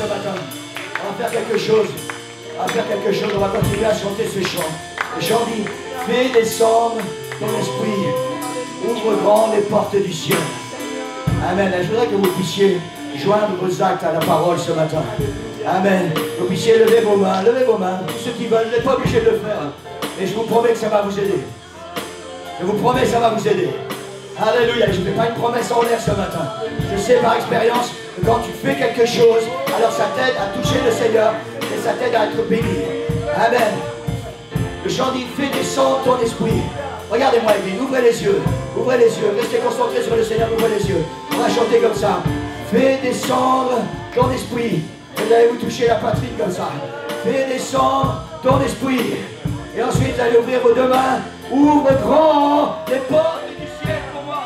matin. On va faire quelque chose. On va faire quelque chose. On va continuer à chanter ce chant. Le chant dit, fais descendre ton esprit. Ouvre grand les portes du ciel. Amen. Je voudrais que vous puissiez joindre vos actes à la parole ce matin. Amen. Vous puissiez lever vos mains. Levez vos mains. Tous ceux qui veulent, vous n'êtes pas obligés de le faire. Et je vous promets que ça va vous aider. Je vous promets que ça va vous aider. Alléluia. Je ne fais pas une promesse en l'air ce matin. Je sais par expérience que quand tu fais quelque chose, alors ça t'aide à toucher le Seigneur et ça t'aide à être béni. Amen. Le chant dit, fais descendre ton esprit. Regardez-moi, Église, ouvrez les yeux. Ouvrez les yeux. Restez concentrés sur le Seigneur, ouvrez les yeux. On va chanter comme ça. Fais descendre ton esprit. Vous allez vous toucher la poitrine comme ça. Fais descendre ton esprit. Et ensuite, vous allez ouvrir vos deux mains. Ouvre grand les portes du ciel pour moi.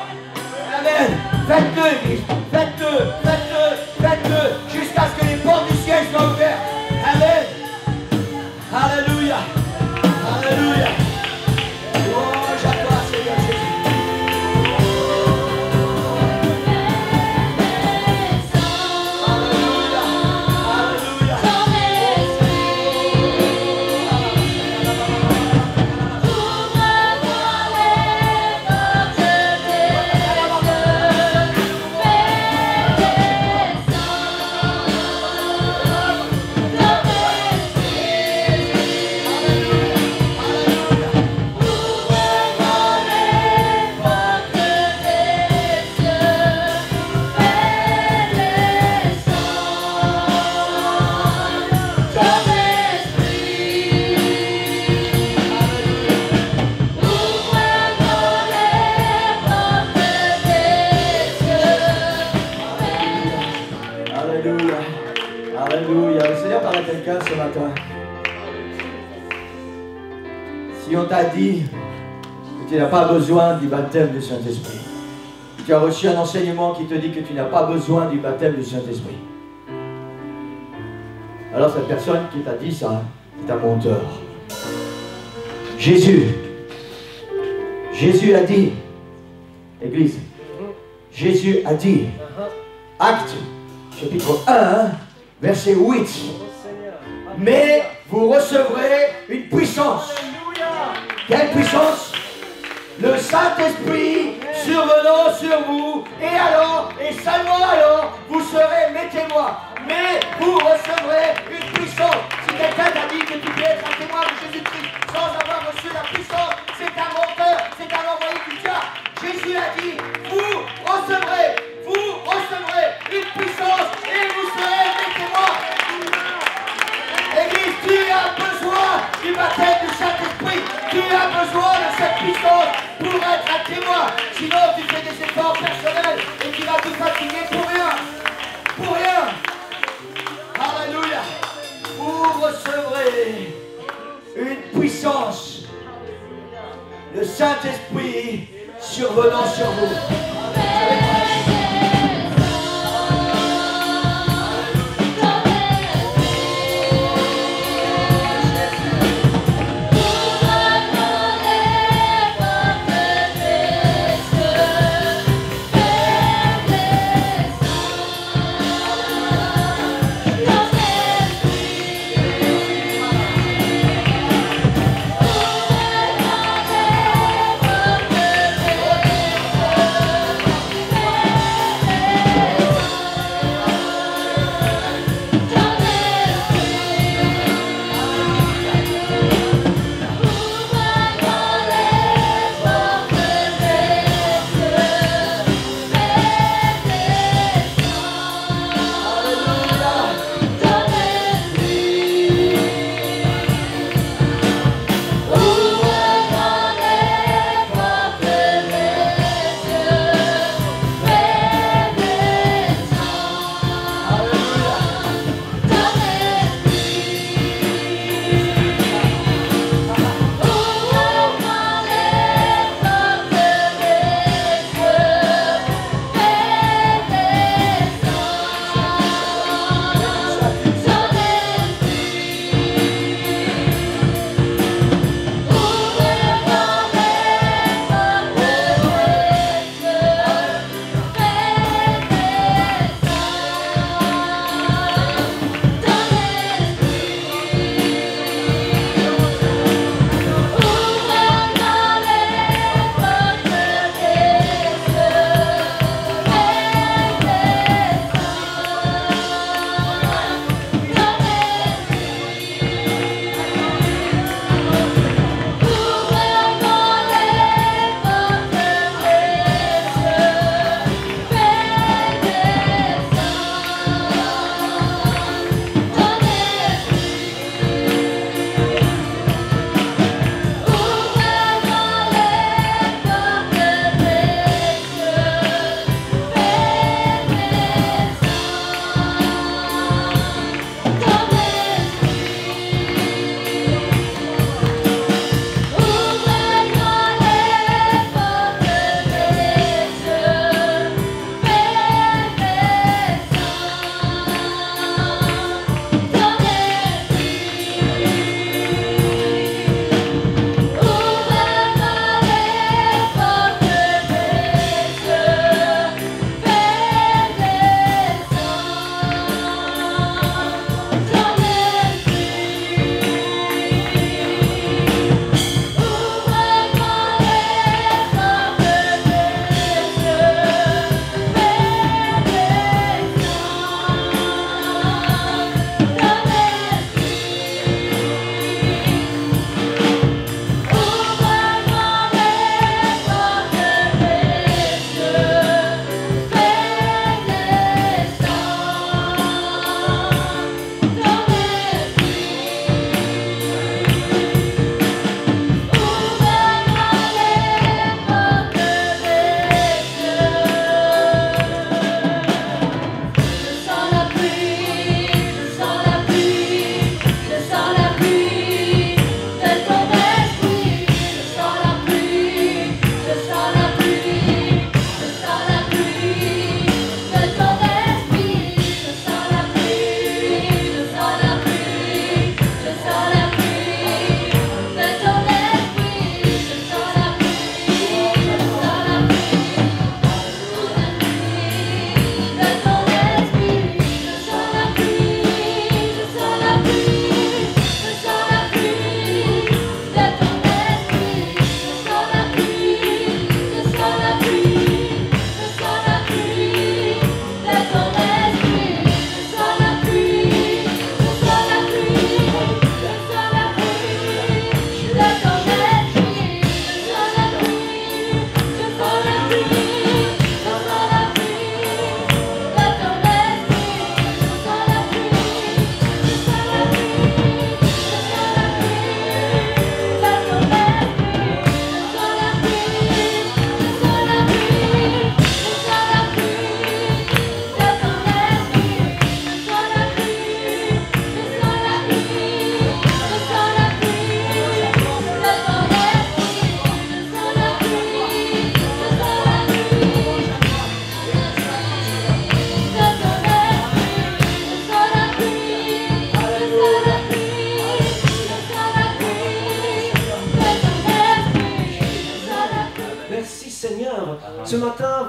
Amen. Faites-le, Église. Faites-le, faites-le, faites-le. Jusqu'à ce que les portes du ciel soient ouvertes. Amen. Alléluia. Alléluia. Louange à toi, Seigneur Jésus. Ce matin, si on t'a dit que tu n'as pas besoin du baptême du Saint-Esprit, tu as reçu un enseignement qui te dit que tu n'as pas besoin du baptême du Saint-Esprit, alors cette personne qui t'a dit ça est un menteur. Jésus a dit, Église, Jésus a dit, Acte chapitre 1 verset 8, mais vous recevrez une puissance. Quelle puissance? Le Saint-Esprit survenant sur vous, et alors, et seulement alors, vous serez mes témoins. Mais vous recevrez une puissance. Si quelqu'un t'a dit que tu peux être un témoin de Jésus-Christ sans avoir reçu la puissance, c'est un menteur, c'est un envoyé du diable. Jésus a dit, vous recevrez une puissance et vous serez mes témoins. Église, tu as besoin du baptême du Saint-Esprit. Tu as besoin de cette puissance pour être un témoin. Sinon, tu fais des efforts personnels et tu vas te fatiguer pour rien. Pour rien. Alléluia. Vous recevrez une puissance. Le Saint-Esprit survenant sur vous.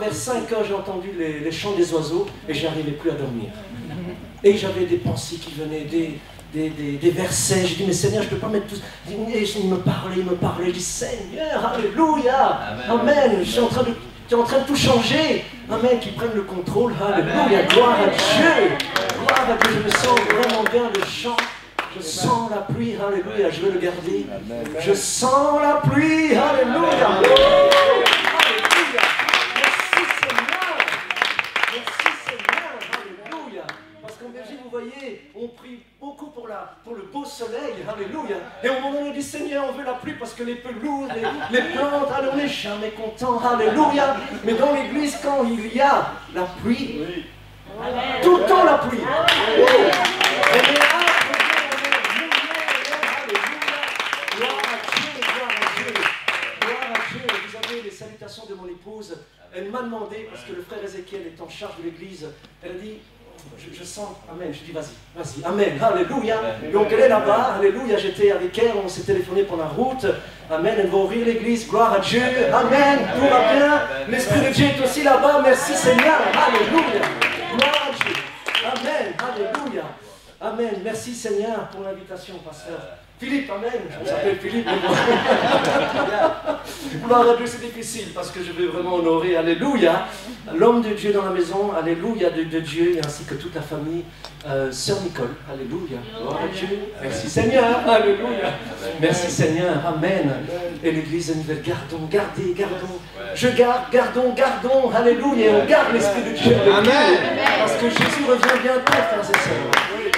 vers 5 heures, j'ai entendu les chants des oiseaux et je n'arrivais plus à dormir. Et j'avais des pensées qui venaient, des versets. J'ai dit, mais Seigneur, je ne peux pas mettre tout ça. Et il me parlait. Je dis, Seigneur, alléluia, amen. Je suis en train de... Tu es en train de tout changer. Amen, tu prennes le contrôle. Alléluia, gloire à Dieu. Gloire à Dieu, je me sens vraiment bien le chant. Je sens la pluie, alléluia, je vais le garder. Je sens la pluie, alléluia. Alléluia. Merci Seigneur. Merci Seigneur, alléluia. Parce qu'en Belgique, vous voyez, on prie beaucoup pour le beau soleil, alléluia. Et au moment où on dit, Seigneur, on veut la pluie parce que les pelouses, les plantes, alors on n'est jamais content, alléluia. Mais dans l'église, quand il y a la pluie, tout le temps la pluie. Salutations de mon épouse, elle m'a demandé, parce que le frère Ézéchiel est en charge de l'église, elle a dit, je sens, amen, je dis vas-y, amen, alléluia. Donc elle est là-bas, alléluia, j'étais avec elle, on s'est téléphoné pendant la route, amen, elle va ouvrir l'église, gloire à Dieu, amen, tout va bien, l'Esprit de Dieu est aussi là-bas, merci Seigneur, alléluia, gloire à Dieu, amen, alléluia, amen, merci Seigneur pour l'invitation, pasteur. Philippe, amen, je m'appelle Philippe, mais bon. Gloire à Dieu, c'est difficile parce que je veux vraiment honorer, alléluia, l'homme de Dieu dans la maison, alléluia de Dieu, et ainsi que toute la famille, sœur Nicole, alléluia, gloire à Dieu, merci Seigneur, alléluia, merci Seigneur, amen, et l'église de Nouvelle, gardons, alléluia, et on garde l'Esprit de Dieu, amen, parce que Jésus revient bientôt, frères et sœurs,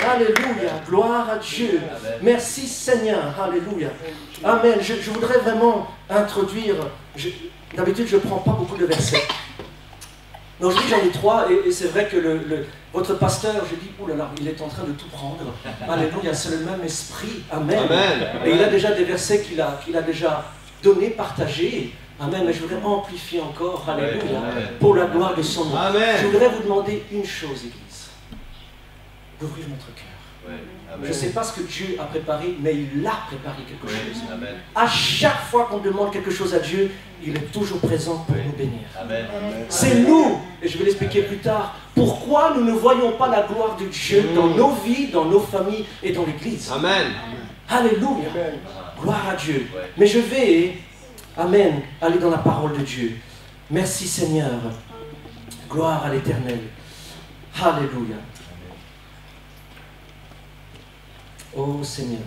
alléluia, gloire à Dieu, merci Seigneur, alléluia, amen, je voudrais vraiment introduire, d'habitude je ne prends pas beaucoup de versets, mais aujourd'hui j'en ai 3, et c'est vrai que votre pasteur, j'ai dit, oh là là, il est en train de tout prendre, alléluia, c'est le même esprit, amen, et il a déjà des versets qu'il a déjà donnés, partagés, amen, mais je voudrais amplifier encore, alléluia, pour la gloire de son nom. Je voudrais vous demander une chose, Église, d'ouvrir notre cœur. Je ne sais pas ce que Dieu a préparé, mais il a préparé quelque chose. Amen. À chaque fois qu'on demande quelque chose à Dieu, il est toujours présent pour nous bénir. C'est nous, et je vais l'expliquer plus tard, pourquoi nous ne voyons pas la gloire de Dieu dans nos vies, dans nos familles et dans l'Église. Amen. Alléluia. Gloire à Dieu. Mais je vais, amen, aller dans la parole de Dieu. Merci Seigneur. Gloire à l'Éternel. Alléluia. Oh Seigneur.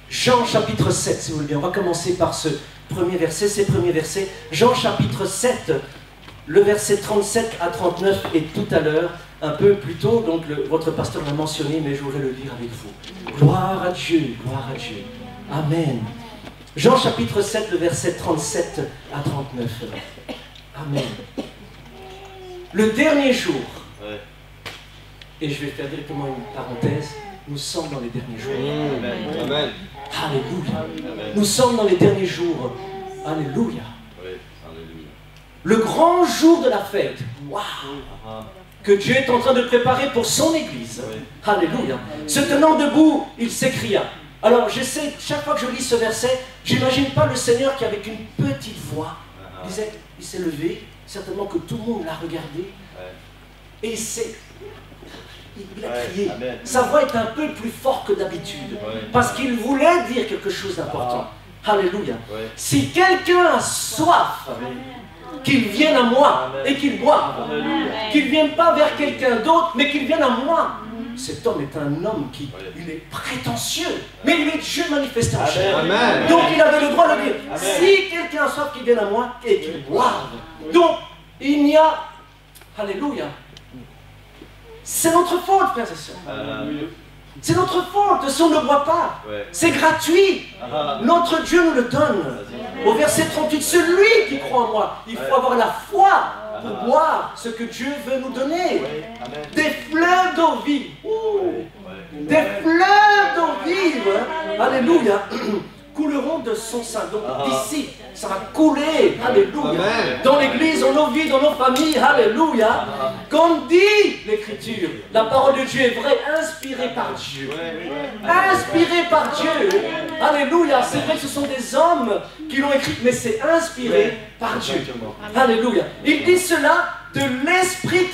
Jean chapitre 7, si vous voulez bien. On va commencer par ce premier verset, ces premiers versets. Jean chapitre 7, le verset 37 à 39 et tout à l'heure, un peu plus tôt, donc votre pasteur l'a mentionné, mais je voudrais le lire avec vous. Gloire à Dieu, gloire à Dieu. Amen. Jean chapitre 7, le verset 37 à 39. Amen. Le dernier jour, et je vais faire directement une parenthèse, nous sommes dans les derniers jours. Amen. Alléluia. Amen. Nous sommes dans les derniers jours. Alléluia. Oui. Alléluia. Le grand jour de la fête. Waouh. Que Dieu est en train de préparer pour son Église. Oui. Alléluia. Se tenant debout, il s'écria. Alors j'essaie, chaque fois que je lis ce verset, j'imagine pas le Seigneur qui avec une petite voix disait, il s'est levé, certainement que tout le monde l'a regardé, et il a crié. Amen. Sa voix est un peu plus forte que d'habitude, parce qu'il voulait dire quelque chose d'important. Alléluia. Si quelqu'un a soif, qu'il vienne à moi et qu'il boive. Qu'il ne vienne pas vers quelqu'un d'autre, mais qu'il vienne à moi. Cet homme est un homme qui il est prétentieux, mais il est Dieu manifesté en chair. Amen. Donc il avait le droit de dire, amen, si quelqu'un a soif, qu'il vienne à moi et qu'il boive. Donc il n'y a, alléluia, c'est notre faute, frères et sœurs. C'est notre faute si on ne boit pas. C'est gratuit. Notre Dieu nous le donne. Au verset 38, celui qui croit en moi, il faut avoir la foi pour boire ce que Dieu veut nous donner. Des fleuves d'eau vive. Des fleuves d'eau vive, alléluia, couleront de son sein. Donc d'ici, ça va couler, alléluia, dans l'église, dans nos vies, dans nos familles, alléluia. Comme dit l'Écriture, la parole de Dieu est vraie, inspirée par Dieu. Inspirée par Dieu, alléluia. C'est vrai que ce sont des hommes qui l'ont écrite, mais c'est inspiré par Dieu. Alléluia. Il dit cela de l'esprit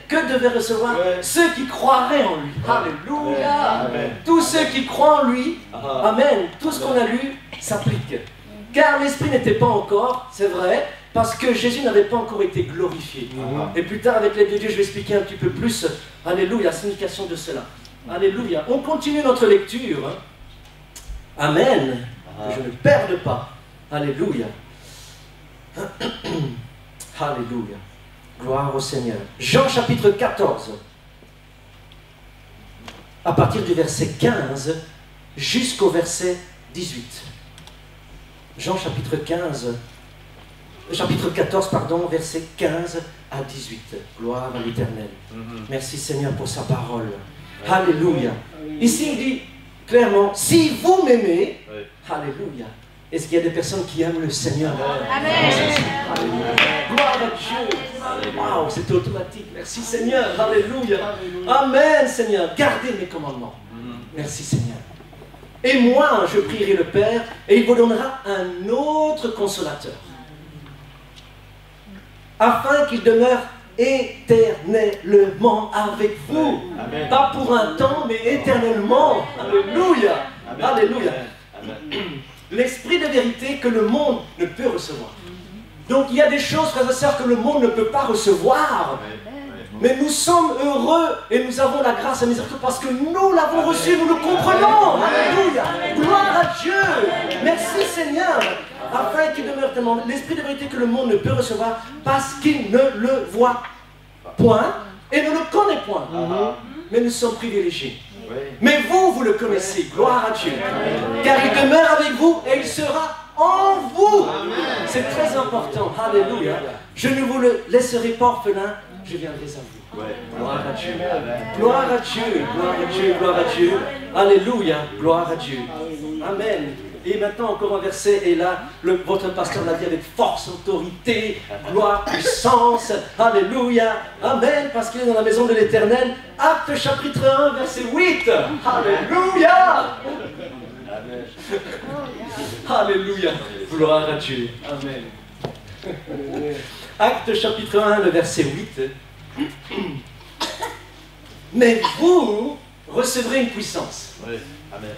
que devaient recevoir ceux qui croiraient en lui. Alléluia. Tous ceux qui croient en lui, amen. Tout ce qu'on a lu s'applique. Car l'esprit n'était pas encore, c'est vrai, parce que Jésus n'avait pas encore été glorifié. Et plus tard, avec l'aide de Dieu, je vais expliquer un petit peu plus, alléluia, la signification de cela. Alléluia. On continue notre lecture. Amen. Que je ne perde pas. Alléluia. Alléluia. Gloire au Seigneur. Jean chapitre 14. À partir du verset 15 jusqu'au verset 18. Jean chapitre 14, pardon, verset 15 à 18. Gloire à l'Éternel. Merci Seigneur pour sa parole. Alléluia. Ici il dit clairement, si vous m'aimez, alléluia. Est-ce qu'il y a des personnes qui aiment le Seigneur? Amen. Alléluia. Gloire à Dieu. Waouh, c'était automatique. Merci Seigneur. Alléluia. Amen Seigneur. Gardez mes commandements. Merci Seigneur. Et moi, je prierai le Père et il vous donnera un autre consolateur. Afin qu'il demeure éternellement avec vous. Amen. Pas pour un temps, mais éternellement. Alléluia. Amen. Alléluia. L'esprit de vérité que le monde ne peut recevoir. Donc il y a des choses, frères et sœurs, que le monde ne peut pas recevoir. Mais nous sommes heureux et nous avons la grâce et la miséricorde parce que nous l'avons reçu, nous le comprenons. Alléluia. Gloire à Dieu. Merci Seigneur. Afin qu'il demeure tellement l'esprit de vérité que le monde ne peut recevoir parce qu'il ne le voit point et ne le connaît point. Mais nous sommes privilégiés. Mais vous, vous le connaissez. Gloire à Dieu. Car il demeure avec vous et il sera en vous. C'est très important. Alléluia. Je ne vous le laisserai pas orphelin. Je viendrai à vous. Gloire à Dieu. Gloire à Dieu. Gloire à Dieu. Gloire à Dieu. Alléluia. Gloire à Dieu. Amen. Et maintenant encore un verset, et là, votre pasteur l'a dit avec force, autorité, gloire, puissance, alléluia, amen, parce qu'il est dans la maison de l'Éternel. Actes chapitre 1, verset 8, alléluia. Alléluia, gloire à Dieu, amen. Actes chapitre 1, le verset 8. Mais vous recevrez une puissance. Amen.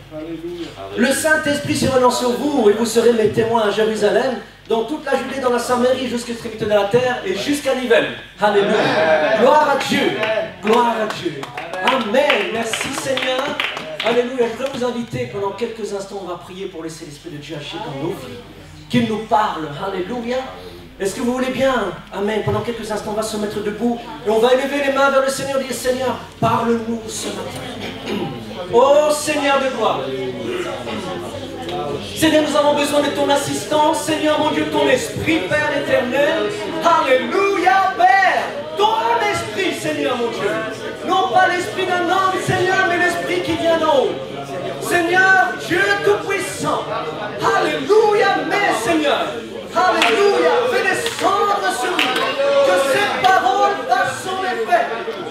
Le Saint-Esprit sera sur vous et vous serez mes témoins à Jérusalem, dans toute la Judée, dans la Samarie, jusqu'à l'extrémité de la terre et jusqu'à Nivelles. Alléluia. Gloire à Dieu. Gloire à Dieu. Amen. Merci Seigneur. Alléluia. Je voudrais vous inviter, pendant quelques instants, on va prier pour laisser l'Esprit de Dieu agir dans nos vies. Qu'il nous parle. Alléluia. Est-ce que vous voulez bien? Amen. Pendant quelques instants, on va se mettre debout et on va élever les mains vers le Seigneur et dire, Seigneur, parle-nous ce matin. Oh Seigneur de gloire. Seigneur, nous avons besoin de ton assistance. Seigneur, mon Dieu, ton esprit, Père éternel. Alléluia, Père. Ton esprit, Seigneur, mon Dieu. Non pas l'esprit d'un homme, Seigneur, mais l'esprit qui vient d'en haut. Seigneur, Dieu Tout-Puissant. Alléluia, mais Seigneur. Alléluia, fais descendre sur nous. Que cette parole fasse son effet.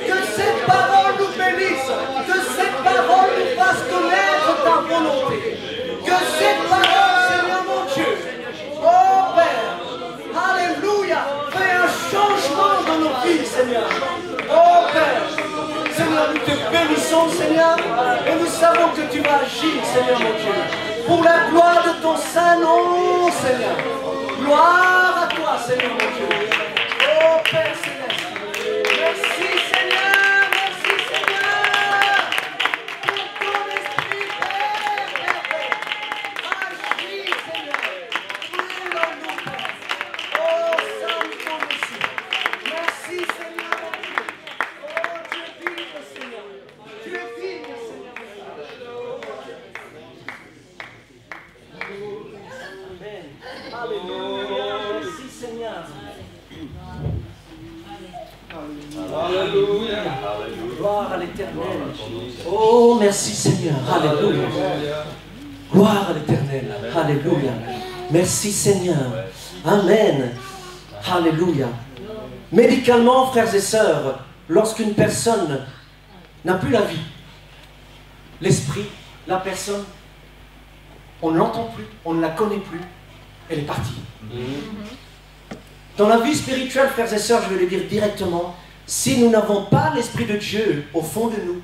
Que cette parole nous bénisse. Que cette parole nous fasse connaître ta volonté. Que cette parole, Seigneur mon Dieu, oh Père, alléluia, fais un changement dans nos vies, Seigneur. Oh Père, Seigneur, nous te bénissons, Seigneur, et nous savons que tu vas agir, Seigneur mon Dieu, pour la gloire de ton saint nom, Seigneur. Gloire à toi, Seigneur mon Dieu. Oh Père céleste, merci Seigneur, merci Seigneur, pour ton esprit, Père, agis Seigneur, brûle en nous, Père. Oh Saint, nous t'en remercions. Merci Seigneur mon Dieu. Oh tu es digne Seigneur, tu es digne Seigneur. Amen. Alléluia. Merci Seigneur. Alléluia. Gloire à l'Éternel. Oh, merci Seigneur. Alléluia. Gloire à l'Éternel. Alléluia. Merci Seigneur. Amen. Alléluia. Médicalement, frères et sœurs, lorsqu'une personne n'a plus la vie, l'esprit, la personne, on ne l'entend plus, on ne la connaît plus, elle est partie. Dans la vie spirituelle, frères et sœurs, je vais le dire directement, si nous n'avons pas l'Esprit de Dieu au fond de nous,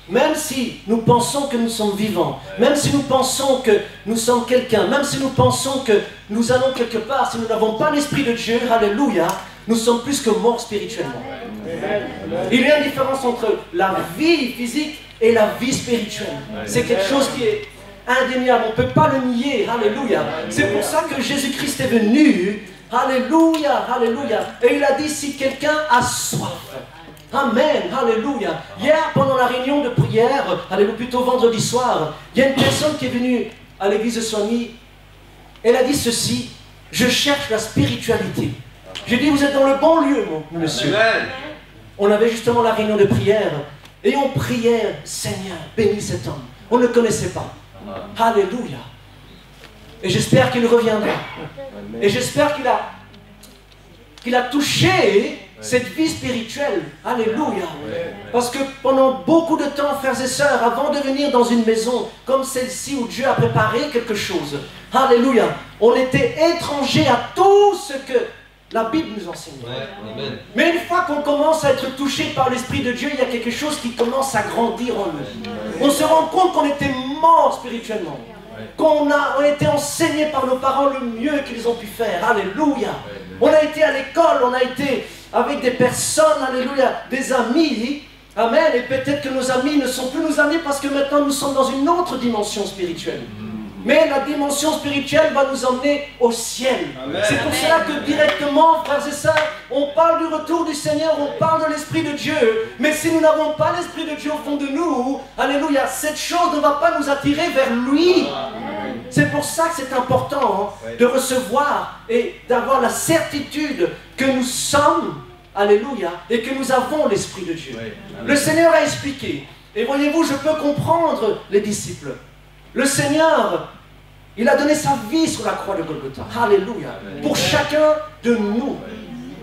même si nous pensons que nous sommes vivants, même si nous pensons que nous sommes quelqu'un, même si nous pensons que nous allons quelque part, si nous n'avons pas l'Esprit de Dieu, alléluia, nous sommes plus que morts spirituellement. Il y a une différence entre la vie physique et la vie spirituelle. C'est quelque chose qui est indéniable, on ne peut pas le nier, alléluia. C'est pour ça que Jésus-Christ est venu, alléluia, alléluia. Et il a dit, si quelqu'un a soif, amen, alléluia. Hier, pendant la réunion de prière, alléluia, plutôt vendredi soir, il y a une personne qui est venue à l'église de Soigny. Elle a dit ceci, je cherche la spiritualité. J'ai dit, vous êtes dans le bon lieu, mon monsieur. On avait justement la réunion de prière et on priait, Seigneur, bénis cet homme. On ne le connaissait pas. Alléluia. Et j'espère qu'il reviendra. Et j'espère qu'il a touché cette vie spirituelle. Alléluia. Parce que pendant beaucoup de temps, frères et sœurs, avant de venir dans une maison comme celle-ci où Dieu a préparé quelque chose, alléluia, on était étrangers à tout ce que la Bible nous enseigne. Mais une fois qu'on commence à être touché par l'Esprit de Dieu, il y a quelque chose qui commence à grandir en nous. On se rend compte qu'on était mort spirituellement. Qu'on a été enseigné par nos parents le mieux qu'ils ont pu faire. Alléluia. On a été à l'école, on a été avec des personnes, alléluia, des amis. Amen. Et peut-être que nos amis ne sont plus nos amis parce que maintenant nous sommes dans une autre dimension spirituelle. Mais la dimension spirituelle va nous emmener au ciel. C'est pour cela que directement, frères et sœurs, on parle du retour du Seigneur, on parle de l'Esprit de Dieu. Mais si nous n'avons pas l'Esprit de Dieu au fond de nous, alléluia, cette chose ne va pas nous attirer vers lui. C'est pour ça que c'est important de recevoir et d'avoir la certitude que nous sommes, alléluia, et que nous avons l'Esprit de Dieu. Le Seigneur a expliqué. Et voyez-vous, je peux comprendre les disciples. Le Seigneur, il a donné sa vie sur la croix de Golgotha. Alléluia. Pour chacun de nous.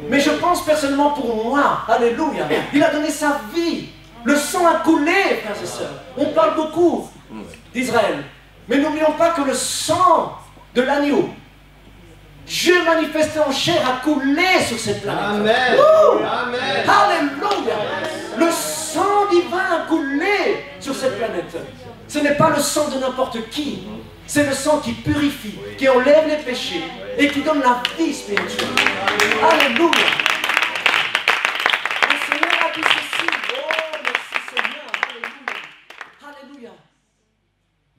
Mais je pense personnellement pour moi. Alléluia. Il a donné sa vie. Le sang a coulé, frères et sœurs. On parle beaucoup d'Israël. Mais n'oublions pas que le sang de l'agneau, Dieu manifesté en chair, a coulé sur cette planète. Amen. Amen. Alléluia. Le sang divin a coulé sur cette planète. Ce n'est pas le sang de n'importe qui. C'est le sang qui purifie, qui enlève les péchés et qui donne la vie spirituelle. Alléluia. Le Seigneur a dit ceci. Oh, merci Seigneur. Alléluia. Alléluia.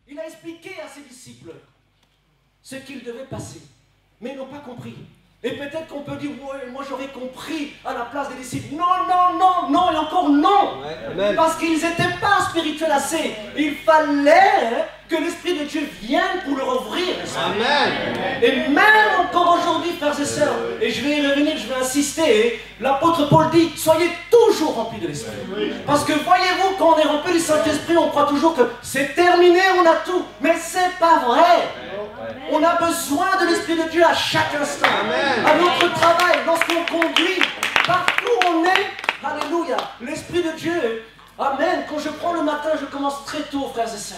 Il a expliqué à ses disciples ce qu'il devait passer. Mais ils n'ont pas compris. Et peut-être qu'on peut dire, ouais, moi j'aurais compris à la place des disciples. Non, non, non, non, et encore non. Parce qu'ils n'étaient pas spirituels assez. Il fallait que l'Esprit de Dieu vienne pour leur ouvrir. Amen. Et même encore aujourd'hui, frères et sœurs, et je vais y revenir, je vais insister, l'apôtre Paul dit, soyez toujours remplis de l'Esprit. Parce que voyez-vous, quand on est rempli du Saint-Esprit, on croit toujours que c'est terminé, on a tout. Mais c'est pas vrai. On a besoin de l'Esprit de Dieu à chaque instant. Amen. À notre travail, lorsqu'on conduit, partout où on est, alléluia, l'Esprit de Dieu, amen. Quand je prends le matin, je commence très tôt, frères et sœurs.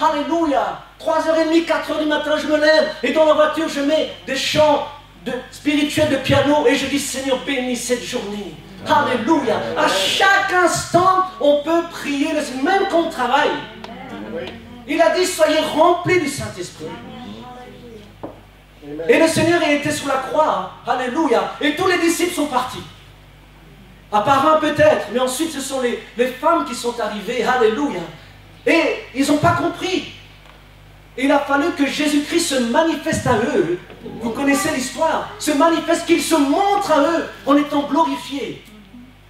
Alléluia, 3h30, 4h du matin, je me lève et dans la voiture, je mets des chants spirituels de piano et je dis, Seigneur, bénis cette journée. Alléluia. À chaque instant, on peut prier, même quand on travaille. Il a dit, soyez remplis du Saint-Esprit. Et le Seigneur il était sur la croix, alléluia, et tous les disciples sont partis. À part un peut-être, mais ensuite ce sont les femmes qui sont arrivées, alléluia. Et ils n'ont pas compris. Il a fallu que Jésus-Christ se manifeste à eux. Vous connaissez l'histoire. Se manifeste, qu'il se montre à eux en étant glorifié.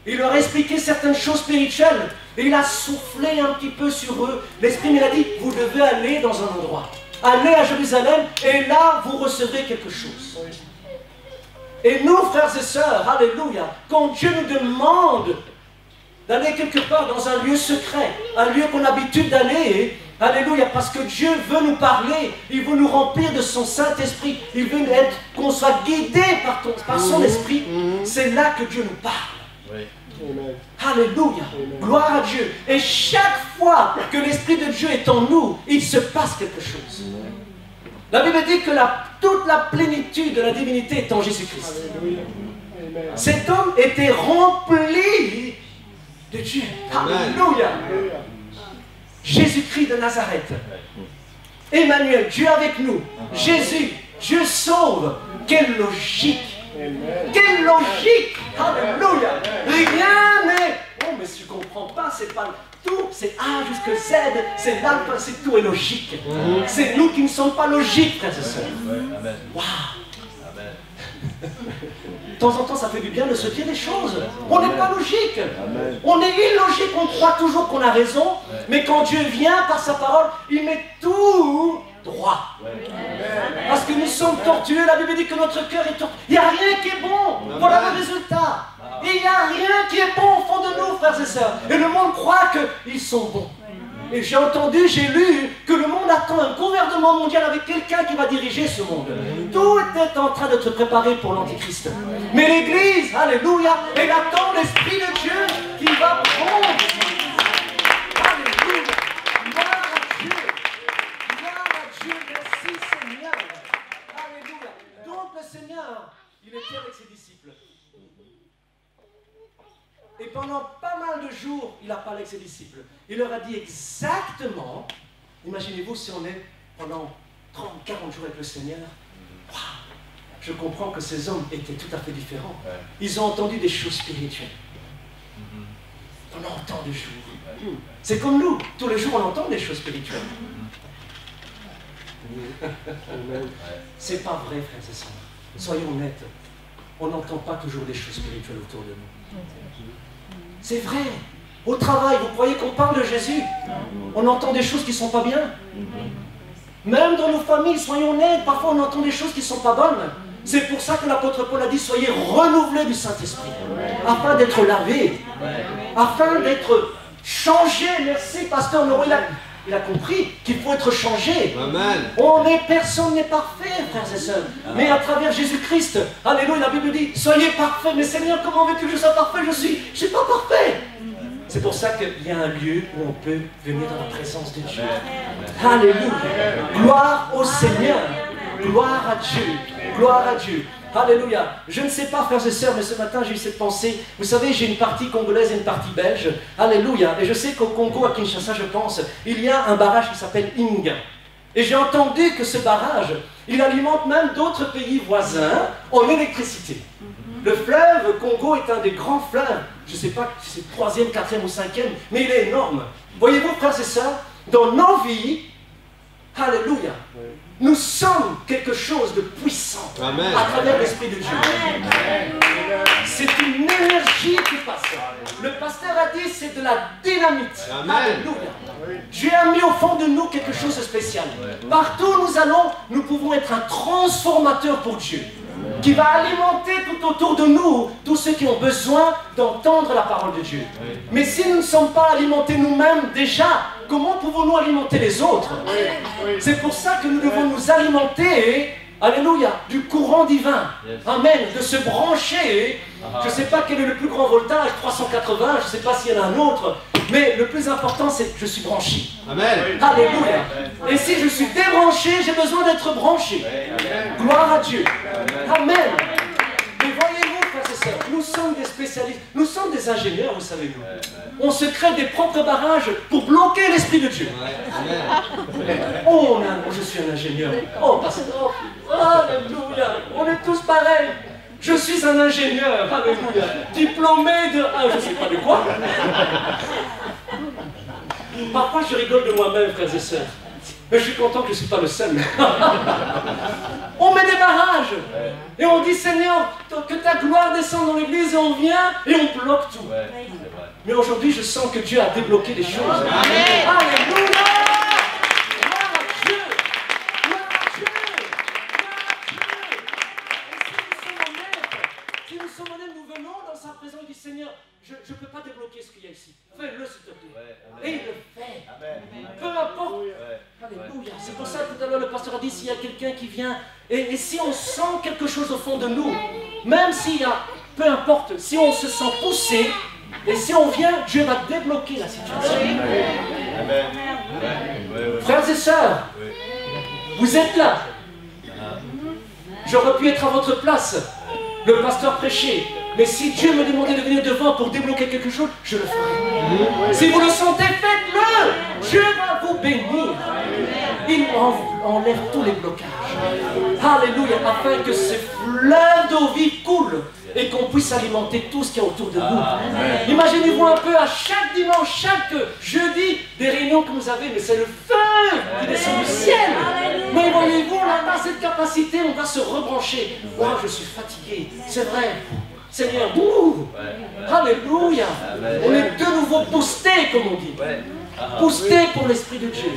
Il leur a expliqué certaines choses spirituelles. Et il a soufflé un petit peu sur eux. L'Esprit, il a dit, vous devez aller dans un endroit. Allez à Jérusalem et là, vous recevrez quelque chose. Et nous, frères et sœurs, alléluia, quand Dieu nous demande d'aller quelque part dans un lieu secret, un lieu qu'on a l'habitude d'aller, Alléluia, parce que Dieu veut nous parler, il veut nous remplir de son Saint-Esprit, il veut qu'on soit guidé par son Esprit. C'est là que Dieu nous parle. Oui. Alléluia, gloire à Dieu. Et chaque fois que l'Esprit de Dieu est en nous, il se passe quelque chose. La Bible dit que toute la plénitude de la divinité est en Jésus-Christ. Cet homme était rempli de Dieu. Alléluia. Jésus-Christ de Nazareth. Emmanuel, Dieu avec nous. Jésus, Dieu sauve. Quelle logique. Quelle logique. Alléluia. Rien n'est... Oh, mais si tu ne comprends pas, c'est pas... Tout, c'est A jusqu'à Z, c'est l'alpha, c'est tout est logique. C'est nous qui ne sommes pas logiques, frères et sœurs. Waouh. De temps en temps, ça fait du bien de se dire les choses. On n'est pas logique. On est illogique, on croit toujours qu'on a raison. Mais quand Dieu vient par sa parole, il met tout droit. Parce que nous sommes tortueux. La Bible dit que notre cœur est tortueux. Il n'y a rien qui est bon. Voilà le résultat. Et il n'y a rien qui est bon au fond de nous, frères et sœurs. Et le monde croit qu'ils sont bons. Et j'ai entendu, j'ai lu que le monde attend un gouvernement mondial avec quelqu'un qui va diriger ce monde. Tout est en train d'être préparé pour l'Antichrist. Mais l'Église, alléluia, elle attend l'Esprit de Dieu qui va prendre. Alléluia, gloire à Dieu. Gloire à Dieu, merci Seigneur. Alléluia. Donc le Seigneur, il était avec ses disciples. Et pendant pas mal de jours, il a parlé avec ses disciples. Il leur a dit exactement, imaginez-vous si on est pendant 30, 40 jours avec le Seigneur, wow, je comprends que ces hommes étaient tout à fait différents. Ils ont entendu des choses spirituelles. Pendant autant de jours. C'est comme nous, tous les jours on entend des choses spirituelles. C'est pas vrai, frères et sœurs. Soyons honnêtes. On n'entend pas toujours des choses spirituelles autour de nous. C'est vrai. Au travail, vous croyez qu'on parle de Jésus? On entend des choses qui ne sont pas bien. Même dans nos familles, soyons honnêtes, parfois on entend des choses qui ne sont pas bonnes. C'est pour ça que l'apôtre Paul a dit, soyez renouvelés du Saint-Esprit, afin d'être lavés, afin d'être changés. Merci, pasteur Noro, il a compris qu'il faut être changé. Personne n'est parfait, frères et sœurs. Mais à travers Jésus-Christ, alléluia, la Bible dit, soyez parfaits. Mais Seigneur, comment veux-tu que je sois parfait? Je ne suis pas parfait. C'est pour ça qu'il y a un lieu où on peut venir dans la présence de Dieu. Alléluia. Gloire au Seigneur. Gloire à Dieu. Gloire à Dieu. Alléluia. Je ne sais pas, frères et sœurs, mais ce matin, j'ai eu cette pensée. Vous savez, j'ai une partie congolaise et une partie belge. Alléluia. Et je sais qu'au Congo, à Kinshasa, je pense, il y a un barrage qui s'appelle Inga. Et j'ai entendu que ce barrage, il alimente même d'autres pays voisins en électricité. Le fleuve Congo est un des grands fleuves. Je ne sais pas si c'est le 3e, 4e ou 5e, mais il est énorme. Voyez-vous, frères et sœurs, dans nos vies, alléluia, nous sommes quelque chose de puissant à travers l'Esprit de Dieu. C'est une énergie qui passe. Le pasteur a dit c'est de la dynamite. Alléluia. Dieu a mis au fond de nous quelque chose de spécial. Partout où nous allons, nous pouvons être un transformateur pour Dieu, qui va alimenter tout autour de nous tous ceux qui ont besoin d'entendre la parole de Dieu. Mais si nous ne sommes pas alimentés nous-mêmes déjà, comment pouvons-nous alimenter les autres? C'est pour ça que nous devons nous alimenter, alléluia, du courant divin. Amen, de se brancher. Je ne sais pas quel est le plus grand voltage, 380, je ne sais pas s'il y en a un autre, mais le plus important c'est que je suis branché. Amen. Alléluia. Et si je suis débranché, j'ai besoin d'être branché. Gloire à Dieu. Amen. Mais voyez-vous, frères et sœurs, nous sommes des spécialistes, nous sommes des ingénieurs, vous savez nous. On se crée des propres barrages pour bloquer l'Esprit de Dieu. Oh, je suis un ingénieur. Oh, pasteur. Alléluia. On est tous pareils. Je suis un ingénieur, alléluia, diplômé de... Ah, je ne sais pas de quoi. Parfois, je rigole de moi-même, frères et sœurs. Mais je suis content que je ne suis pas le seul. On met des barrages. Et on dit, Seigneur, que ta gloire descende dans l'église et on vient et on bloque tout. Mais aujourd'hui, je sens que Dieu a débloqué des choses. Alléluia. Seigneur, je ne peux pas débloquer ce qu'il y a ici. Fais-le, s'il te plaît. Et il le fait. Peu importe C'est pour ça que tout à l'heure le pasteur a dit, s'il y a quelqu'un qui vient, et si on sent quelque chose au fond de nous, même s'il y a, peu importe, si on se sent poussé, et si on vient, Dieu va débloquer la situation. Amen. Frères et sœurs, vous êtes là. J'aurais pu être à votre place, le pasteur prêchait. Mais si Dieu me demandait de venir devant pour débloquer quelque chose, je le ferai. Si vous le sentez, faites-le. Dieu va vous bénir. Il enlève tous les blocages. Alléluia, afin que ce fleuve d'eau vive coule et qu'on puisse alimenter tout ce qu'il y a autour de nous. Imaginez-vous un peu à chaque dimanche, chaque jeudi, des réunions que vous avez, mais c'est le feu qui descend du ciel. Mais voyez-vous, on n'a pas cette capacité, on va se rebrancher. Moi, je suis fatigué, c'est vrai. Seigneur, alléluia. On est de nouveau boostés, comme on dit. Boostés pour l'Esprit de Dieu.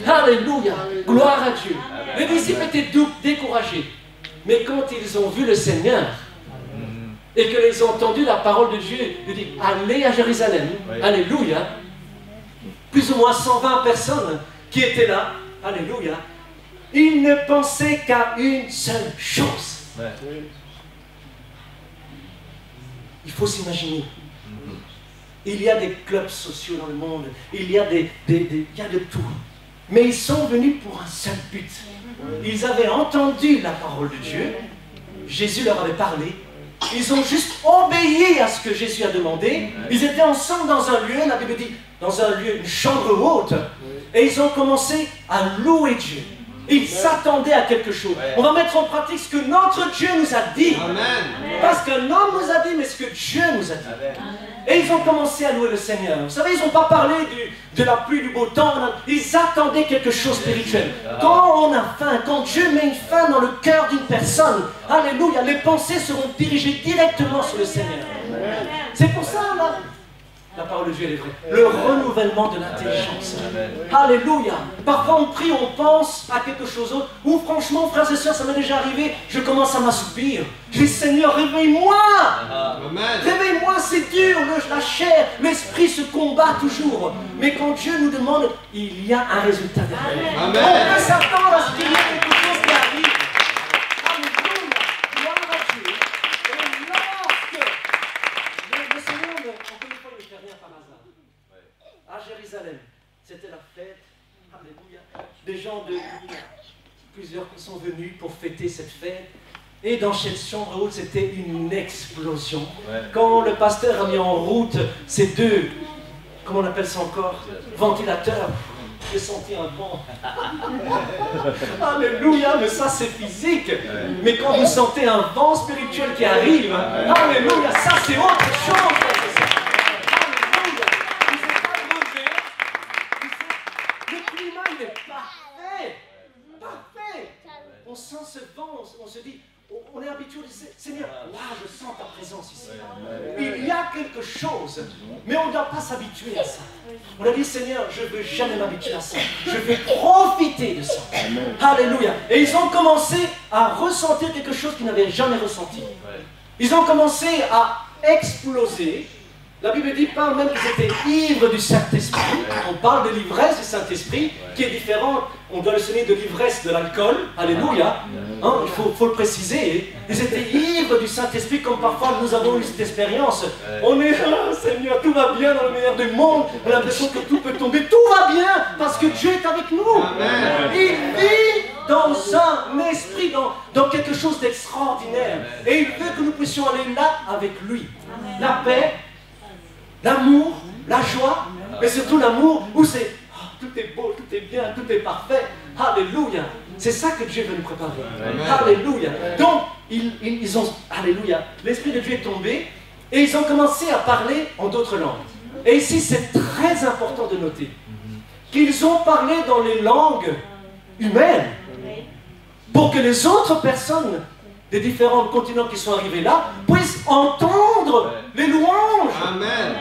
Alléluia. Gloire à Dieu. Les disciples étaient découragés. Mais quand ils ont vu le Seigneur, et qu'ils ont entendu la parole de Dieu, ils disent, allez à Jérusalem. Alléluia. Plus ou moins 120 personnes qui étaient là. Alléluia. Ils ne pensaient qu'à une seule chose. Il faut s'imaginer. Il y a des clubs sociaux dans le monde, il y a il y a de tout. Mais ils sont venus pour un seul but. Ils avaient entendu la parole de Dieu, Jésus leur avait parlé, ils ont juste obéi à ce que Jésus a demandé. Ils étaient ensemble dans un lieu, la Bible dit, dans un lieu, une chambre haute, et ils ont commencé à louer Dieu. Ils s'attendaient à quelque chose. On va mettre en pratique ce que notre Dieu nous a dit. Parce qu'un homme nous a dit, mais ce que Dieu nous a dit. Et ils ont commencé à louer le Seigneur. Vous savez, ils n'ont pas parlé de la pluie, du beau temps. Ils attendaient quelque chose de spirituel. Quand on a faim, quand Dieu met une faim dans le cœur d'une personne, alléluia, les pensées seront dirigées directement sur le Seigneur. C'est pour ça, là, la parole de Dieu, elle est vraie. Le renouvellement de l'intelligence. Alléluia. Parfois on prie, on pense à quelque chose d'autre. Ou franchement, frères et sœurs, ça m'est déjà arrivé, je commence à m'assoupir. Je dis, Seigneur, réveille-moi. Réveille-moi, c'est dur, la chair, l'esprit se combat toujours. Mais quand Dieu nous demande, il y a un résultat derrière. On peut s'attendre à ce qu'il y ait quelque chose qui arrive. Alléluia. Gloire à Dieu. Et lorsque le Seigneur, encore une fois, il ne fait rien par hasard. À Jérusalem, c'était la fête. Alléluia. Des gens de plusieurs qui sont venus pour fêter cette fête. Et dans cette chambre haute, c'était une explosion. Quand le pasteur a mis en route ces deux, comment on appelle ça encore, ventilateurs, j'ai senti un vent. Alléluia, mais ça c'est physique. Mais quand vous sentez un vent spirituel qui arrive, alléluia, ça c'est autre chose. Alléluia. Vous êtes abreuvé. Le climat il est parfait. Parfait. On sent ce vent, on se dit, on est habitué, Seigneur, je sens ta présence ici. Il y a quelque chose, mais on ne doit pas s'habituer à ça. On a dit, Seigneur, je ne veux jamais m'habituer à ça. Je vais profiter de ça. Alléluia. Et ils ont commencé à ressentir quelque chose qu'ils n'avaient jamais ressenti. Ils ont commencé à exploser. La Bible dit pas même qu'ils étaient ivres du Saint-Esprit. On parle de l'ivresse du Saint-Esprit qui est différente. On doit le sonner de l'ivresse de l'alcool. Alléluia. Hein, il faut le préciser. Ils étaient ivres du Saint-Esprit comme parfois nous avons eu cette expérience. On est là, Seigneur, tout va bien dans le meilleur du monde. On a l'impression que tout peut tomber. Tout va bien parce que Dieu est avec nous. Il vit dans un esprit, dans quelque chose d'extraordinaire. Et il veut que nous puissions aller là avec lui. La paix, l'amour, la joie, mais surtout l'amour où c'est tout est beau, tout est bien, tout est parfait. Alléluia. C'est ça que Dieu veut nous préparer. Alléluia. Donc, ils ont, alléluia, l'Esprit de Dieu est tombé et ils ont commencé à parler en d'autres langues. Et ici, c'est très important de noter qu'ils ont parlé dans les langues humaines pour que les autres personnes des différents continents qui sont arrivés là puissent entendre les louanges. Amen.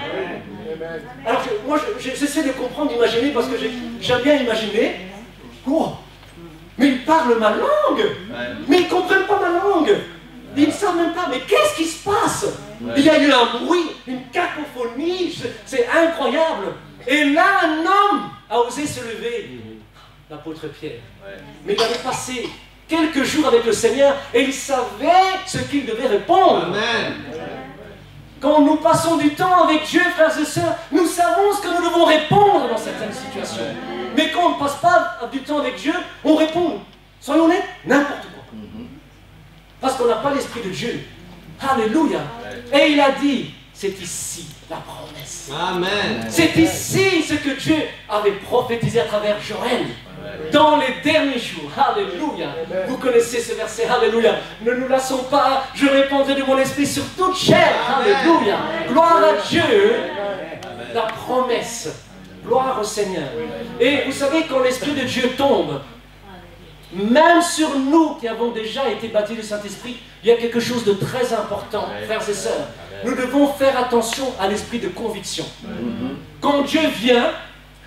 Alors moi j'essaie de comprendre, d'imaginer, parce que j'aime bien imaginer. Oh, mais ils parlent ma langue, mais ils ne comprennent pas ma langue. Ils ne savent même pas, mais qu'est-ce qui se passe? Il y a eu un bruit, une cacophonie, c'est incroyable. Et là un homme a osé se lever. l'apôtre Pierre. Mais il avait passé quelques jours avec le Seigneur et il savait ce qu'il devait répondre. Amen. Quand nous passons du temps avec Dieu, frères et sœurs, nous savons ce que nous devons répondre dans certaines situations. Mais quand on ne passe pas du temps avec Dieu, on répond, soyons honnêtes, n'importe quoi. Parce qu'on n'a pas l'Esprit de Dieu. Alléluia. Et il a dit, c'est ici la promesse. Amen. C'est ici ce que Dieu avait prophétisé à travers Joël. Dans les derniers jours, alléluia. Vous connaissez ce verset, alléluia. Ne nous lassons pas, je répandrai de mon esprit sur toute chair, alléluia. Gloire à Dieu, la promesse. Gloire au Seigneur. Et vous savez, quand l'Esprit de Dieu tombe, même sur nous qui avons déjà été baptisés du Saint-Esprit, il y a quelque chose de très important, frères et sœurs. Nous devons faire attention à l'esprit de conviction. Quand Dieu vient,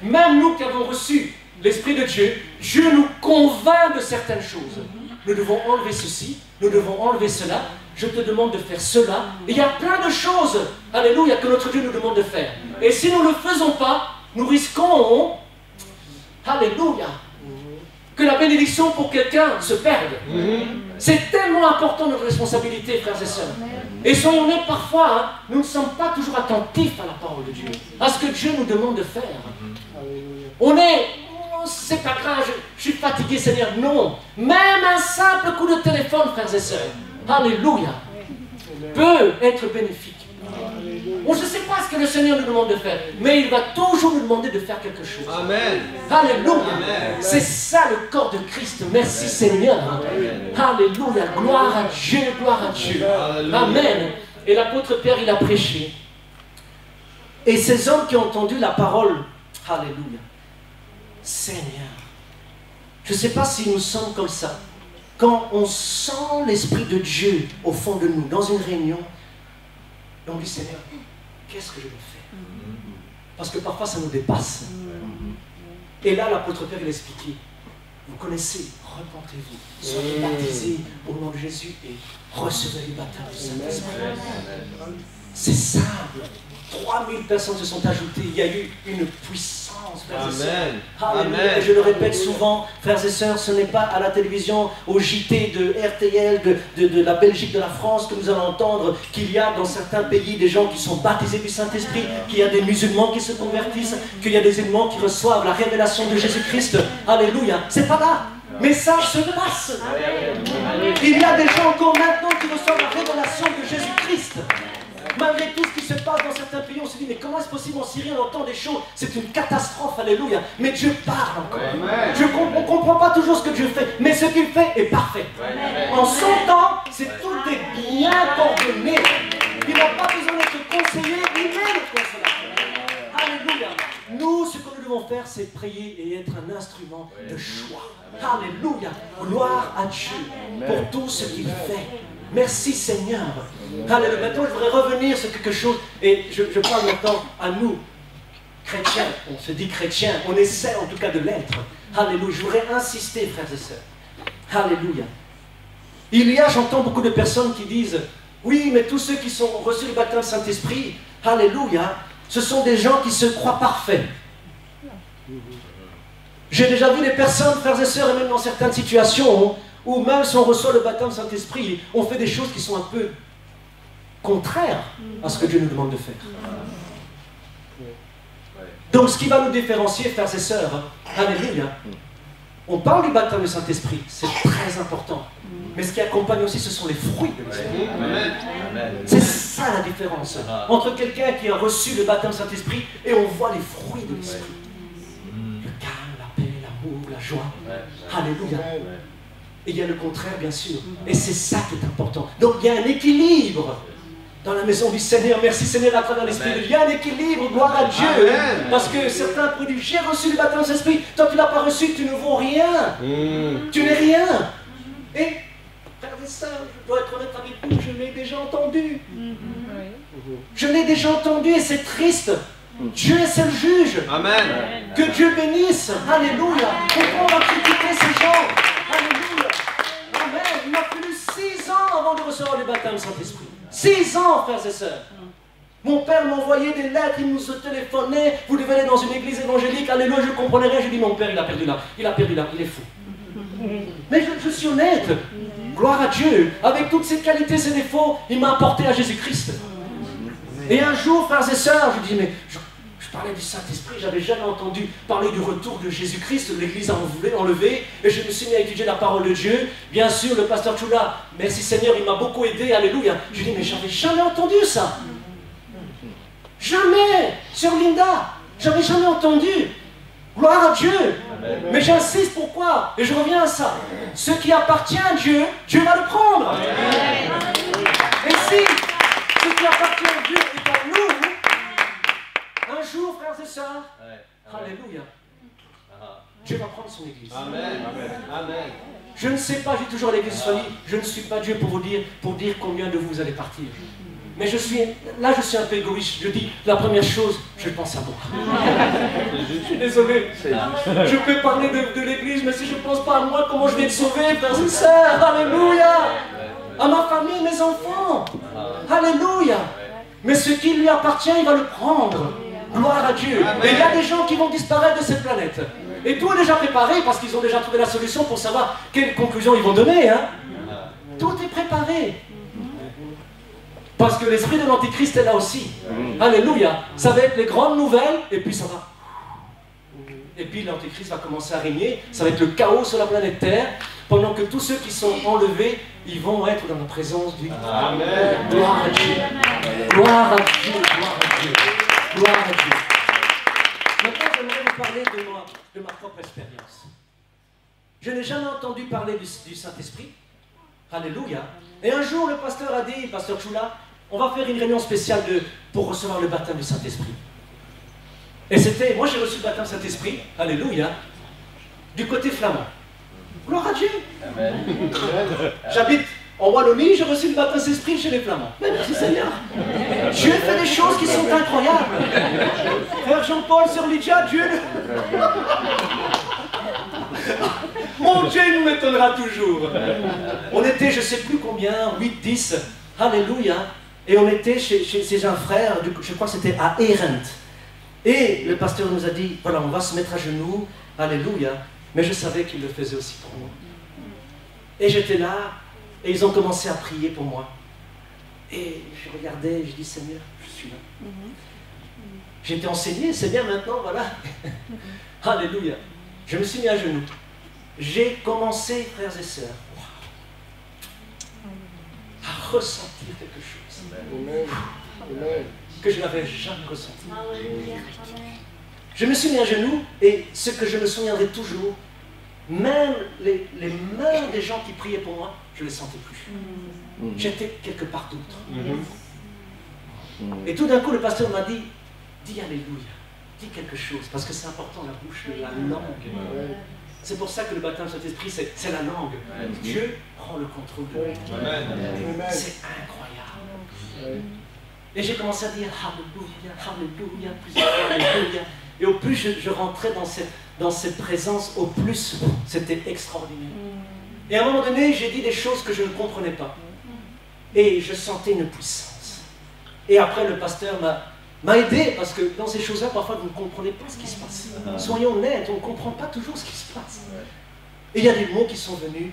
même nous qui avons reçu l'Esprit de Dieu, Dieu nous convainc de certaines choses. Nous devons enlever ceci, nous devons enlever cela. Je te demande de faire cela. Et il y a plein de choses, alléluia, que notre Dieu nous demande de faire. Et si nous ne le faisons pas, nous risquons, alléluia, que la bénédiction pour quelqu'un se perde. C'est tellement important notre responsabilité, frères et sœurs. Et soyons honnêtes, parfois, nous ne sommes pas toujours attentifs à la parole de Dieu, à ce que Dieu nous demande de faire. On est, oh, c'est pas grave, je suis fatigué, Seigneur. Non, même un simple coup de téléphone, frères et sœurs, alléluia, peut être bénéfique. On ne sait pas ce que le Seigneur nous demande de faire, mais il va toujours nous demander de faire quelque chose. Amen. Alléluia. C'est ça le corps de Christ. Merci Seigneur. Alléluia. Gloire à Dieu, gloire à Dieu. Amen. Et l'apôtre Pierre, il a prêché. Et ces hommes qui ont entendu la parole, alléluia. Seigneur, je ne sais pas si nous sommes comme ça. Quand on sent l'Esprit de Dieu au fond de nous, dans une réunion, et on dit, Seigneur, qu'est-ce que je vais faire? Parce que parfois ça nous dépasse. Et là, l'apôtre Pierre, il expliquait, vous connaissez, repentez-vous, soyez baptisés au nom de Jésus et recevez le baptême du Saint-Esprit. C'est simple. 3000 personnes se sont ajoutées. Il y a eu une puissance, frères et sœurs. Amen. Et je le répète souvent, frères et sœurs, ce n'est pas à la télévision, au JT de RTL, de la Belgique, de la France, que nous allons entendre qu'il y a dans certains pays des gens qui sont baptisés du Saint-Esprit, qu'il y a des musulmans qui se convertissent, qu'il y a des musulmans qui reçoivent la révélation de Jésus-Christ. Alléluia. C'est pas là. Mais ça se passe. Il y a des gens encore maintenant qui reçoivent la révélation de Jésus-Christ. Malgré tout ce qui se passe dans certains pays, on se dit, mais comment est-ce possible en Syrie, on entend des choses, c'est une catastrophe, alléluia. Mais Dieu parle encore. On ne comprend pas toujours ce que Dieu fait, mais ce qu'il fait est parfait. En son temps, tout est bien coordonné. Il n'a pas besoin d'être conseillé, il est le consolateur. Alléluia. Nous, ce que nous devons faire, c'est prier et être un instrument de choix. Alléluia. Gloire à Dieu pour tout ce qu'il fait. Merci Seigneur. Alléluia. Maintenant, je voudrais revenir sur quelque chose. Et je parle maintenant à nous, chrétiens. On se dit chrétiens. On essaie en tout cas de l'être. Alléluia. Je voudrais insister, frères et sœurs. Alléluia. Il y a, j'entends beaucoup de personnes qui disent, oui, mais tous ceux qui sont reçus le baptême Saint-Esprit, alléluia, ce sont des gens qui se croient parfaits. J'ai déjà vu des personnes, frères et sœurs, et même dans certaines situations, ou même si on reçoit le baptême Saint-Esprit, on fait des choses qui sont un peu contraires à ce que Dieu nous demande de faire. Donc ce qui va nous différencier, frères et sœurs, alléluia, on parle du baptême du Saint-Esprit, c'est très important. Mais ce qui accompagne aussi, ce sont les fruits de l'Esprit. C'est ça la différence entre quelqu'un qui a reçu le baptême Saint-Esprit et on voit les fruits de l'Esprit. Le calme, la paix, l'amour, la joie. Alléluia. Et il y a le contraire, bien sûr. Et c'est ça qui est important. Donc il y a un équilibre dans la maison du Seigneur. Merci Seigneur à travers l'Esprit de Dieu. Il y a un équilibre, gloire à Dieu. Amen. Parce que certains prédisent, j'ai reçu le baptême de Saint-Esprit. Toi tu ne l'as pas reçu, tu ne vaux rien. Tu n'es rien. Et, frères et sœurs, je dois être honnête avec vous, je l'ai déjà entendu. Je l'ai déjà entendu et c'est triste. Dieu est seul juge. Amen. Que Dieu bénisse. Alléluia. Pourquoi on va critiquer ces gens? Alléluia. Amen. Il m'a fallu 6 ans avant de recevoir le baptême Saint-Esprit. 6 ans, frères et sœurs. Mon père m'envoyait des lettres, il nous téléphonait, vous devez aller dans une église évangélique, alléluia, je ne comprenais rien. Je dis, mon père, il a perdu là, il est fou. Mais je suis honnête, gloire à Dieu, avec toutes ses qualités, ses défauts, il m'a apporté à Jésus-Christ. Et un jour, frères et sœurs, je dis, mais je parlais du Saint-Esprit, j'avais jamais entendu parler du retour de Jésus-Christ, l'Église a enlevé, et je me suis mis à étudier la parole de Dieu. Bien sûr, le pasteur Chula, merci Seigneur, il m'a beaucoup aidé, alléluia. Je dis, mais j'avais jamais entendu ça. Jamais, Sœur Linda, j'avais jamais entendu. Gloire à Dieu. Amen. Mais j'insiste, pourquoi? Et je reviens à ça. Ce qui appartient à Dieu, Dieu va le prendre. Amen. Et si ce qui appartient à Dieu est à nous, un jour, frères et sœurs, alléluia, Dieu va prendre son église. Amen. Amen. Je ne sais pas, j'ai toujours à l'église famille, je ne suis pas Dieu pour dire combien de vous allez partir. Mais je suis un peu égoïste. Je dis, la première chose, je pense à moi. Je suis désolé. Je peux parler de l'église, mais si je ne pense pas à moi, comment je vais être sauvé, frères et sœurs? Alléluia. À ma famille, mes enfants. Alléluia. Mais ce qui lui appartient, il va le prendre. Gloire à Dieu. Et il y a des gens qui vont disparaître de cette planète. Et tout est déjà préparé parce qu'ils ont déjà trouvé la solution pour savoir quelle conclusion ils vont donner. Hein. Tout est préparé. Parce que l'esprit de l'Antichrist est là aussi. Alléluia. Ça va être les grandes nouvelles, et puis ça va. Et puis l'Antichrist va commencer à régner. Ça va être le chaos sur la planète Terre, pendant que tous ceux qui sont enlevés, ils vont être dans la présence du... Amen. Gloire à Dieu. Gloire à Dieu. Gloire à Dieu. Gloire à Dieu. Maintenant, j'aimerais vous parler de ma propre expérience. Je n'ai jamais entendu parler du Saint-Esprit. Alléluia. Et un jour, le pasteur a dit, pasteur Chula, on va faire une réunion spéciale pour recevoir le baptême du Saint-Esprit. Et c'était, moi j'ai reçu le baptême du Saint-Esprit, alléluia, du côté flamand. Gloire à Dieu. Amen. J'habite en Wallonie, j'ai reçu le baptême du Saint-Esprit chez les Flamands. Mais merci Seigneur. Dieu fait des choses qui sont incroyables. Frère Jean-Paul sur Lydia, Dieu... Mon Dieu, il nous m'étonnera toujours. On était, je ne sais plus combien, 8, 10, alléluia, et on était chez un frère, je crois que c'était à Arendt. Et le pasteur nous a dit, voilà, on va se mettre à genoux, alléluia, mais je savais qu'il le faisait aussi pour moi. Et j'étais là, et ils ont commencé à prier pour moi. Et je regardais, et je dis, Seigneur, je suis là. J'étais enseigné, c'est bien maintenant, voilà. Alléluia. Je me suis mis à genoux. J'ai commencé, frères et sœurs, à ressentir quelque chose que je n'avais jamais ressenti. Je me suis mis à genoux et ce que je me souviendrai toujours, même les mains des gens qui priaient pour moi, je ne les sentais plus. J'étais quelque part d'autre. Et tout d'un coup, le pasteur m'a dit, dis Alléluia, dis quelque chose, parce que c'est important, la bouche, la langue. C'est pour ça que le baptême de Saint-Esprit, c'est la langue. Dieu prend le contrôle de nous. C'est incroyable. Et j'ai commencé à dire Alléluia, Alléluia, plusieurs fois, Alléluia. Et au plus je rentrais dans cette présence, au plus c'était extraordinaire. Et à un moment donné, j'ai dit des choses que je ne comprenais pas. Et je sentais une puissance. Et après, le pasteur m'a aidé, parce que dans ces choses-là, parfois, vous ne comprenez pas ce qui se passe. Soyons honnêtes, on ne comprend pas toujours ce qui se passe. Et il y a des mots qui sont venus,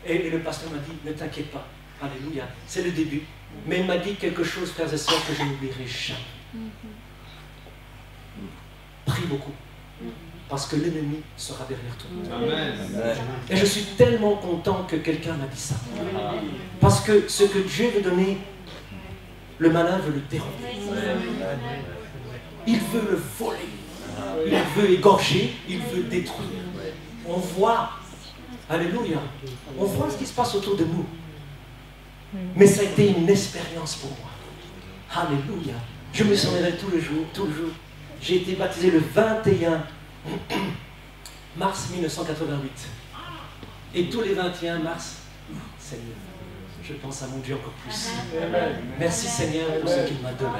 et le pasteur m'a dit, ne t'inquiète pas, alléluia, c'est le début. Mais il m'a dit quelque chose, frères et sœurs, que je n'oublierai jamais. Prie beaucoup, parce que l'ennemi sera derrière toi. Amen. Et je suis tellement content que quelqu'un m'a dit ça. Parce que ce que Dieu veut donner, le malin veut le dérober. Il veut le voler. Il veut égorger. Il veut détruire. On voit, alléluia, on voit ce qui se passe autour de nous. Mais ça a été une expérience pour moi. Alléluia. Je me souviendrai tout le jour. J'ai été baptisé le 21 mars 1988. Et tous les 21 mars, Seigneur, je pense à mon Dieu encore plus. Merci Seigneur pour ce qu'il m'a donné.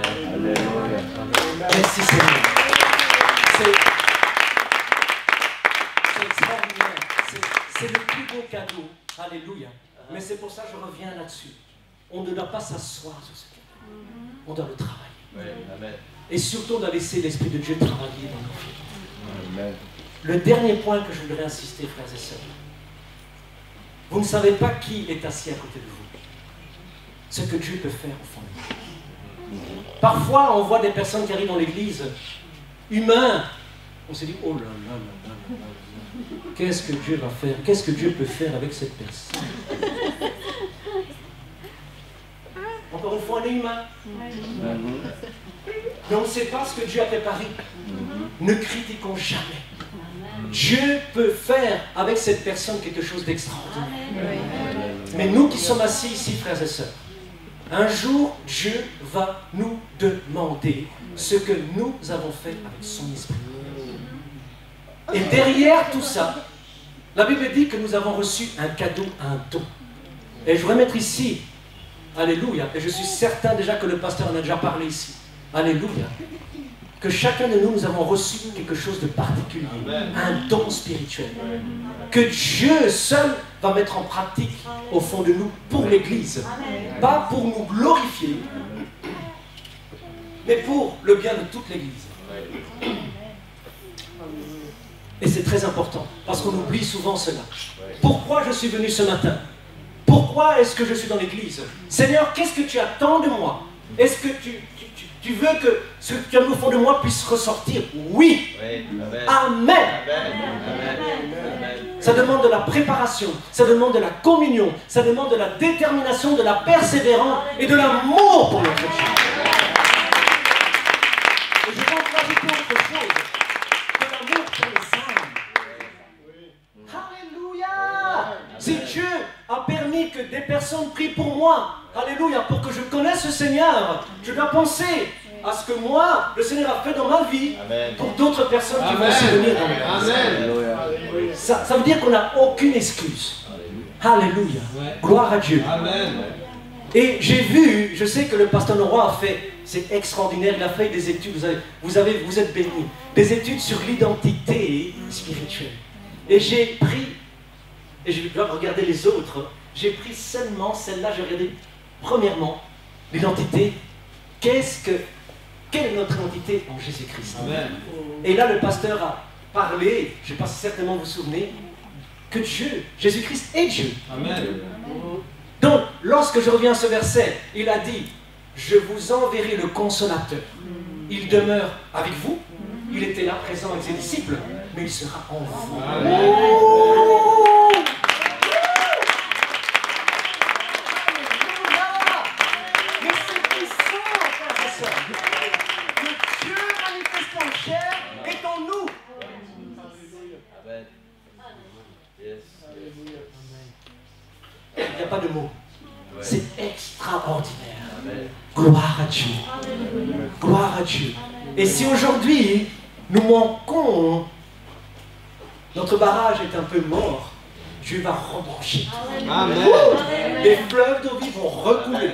Merci Seigneur. C'est extraordinaire. C'est le plus beau cadeau. Alléluia. Mais c'est pour ça que je reviens là-dessus. On ne doit pas s'asseoir sur ce cadeau. On doit le travailler. Et surtout, on a laissé l'Esprit de Dieu travailler dans nos vies. Le dernier point que je voudrais insister, frères et sœurs, vous ne savez pas qui est assis à côté de vous. Ce que Dieu peut faire au fond de vous. Parfois, on voit des personnes qui arrivent dans l'église, humains. On se dit, oh là là là là là là, qu'est-ce que Dieu va faire? Qu'est-ce que Dieu peut faire avec cette personne? Encore une fois, on est humain. Mais on ne sait pas ce que Dieu a préparé. Ne critiquons jamais. Dieu peut faire avec cette personne quelque chose d'extraordinaire. Mais nous qui sommes assis ici, frères et sœurs, un jour, Dieu va nous demander ce que nous avons fait avec son esprit. Et derrière tout ça, la Bible dit que nous avons reçu un cadeau, un don. Et je voudrais mettre ici, alléluia, et je suis certain déjà que le pasteur en a déjà parlé ici, alléluia, que chacun de nous, nous avons reçu quelque chose de particulier, un don spirituel, que Dieu seul va mettre en pratique au fond de nous pour l'Église, pas pour nous glorifier, mais pour le bien de toute l'Église. Et c'est très important, parce qu'on oublie souvent cela. Pourquoi je suis venu ce matin? Pourquoi est-ce que je suis dans l'église? Seigneur, qu'est-ce que tu attends de moi? Est-ce que tu veux que ce que tu as mis au fond de moi puisse ressortir? Oui. Amen. Ça demande de la préparation, ça demande de la communion, ça demande de la détermination, de la persévérance et de l'amour pour notre Dieu. Et je vais encore rajouter autre chose. Alléluia! Si Dieu a permis que des personnes prient pour moi, alléluia, pour que je connaisse le Seigneur, je dois penser à ce que moi, le Seigneur a fait dans ma vie, pour d'autres personnes qui vont aussi venir dans ma vie. Ça veut dire qu'on n'a aucune excuse. Alléluia! Gloire à Dieu. Amen. Et j'ai vu, je sais que le pasteur Leroy a fait, c'est extraordinaire, il a fait des études, vous êtes bénis, des études sur l'identité spirituelle. Et j'ai pris, et je dois regarder les autres, j'ai pris seulement celle-là, j'ai regardé premièrement l'identité. Quelle est notre identité en Jésus-Christ? Et là, le pasteur a parlé, je ne sais pas si certainement vous vous souvenez, que Dieu, Jésus-Christ est Dieu. Amen. Donc, lorsque je reviens à ce verset, il a dit, je vous enverrai le consolateur. Il demeure avec vous. Il était là présent avec ses disciples, mais il sera en vous. Amen. Oh, mais c'est puissant, frères et sœurs. Le Dieu manifesté en chair est en nous. Amen. Il n'y a pas de mots. C'est extraordinaire. Gloire à Dieu. Gloire à Dieu. Et si aujourd'hui, nous manquons, notre barrage est un peu mort, Dieu va rebrancher. Amen. Les fleuves d'eau vive vont recouler.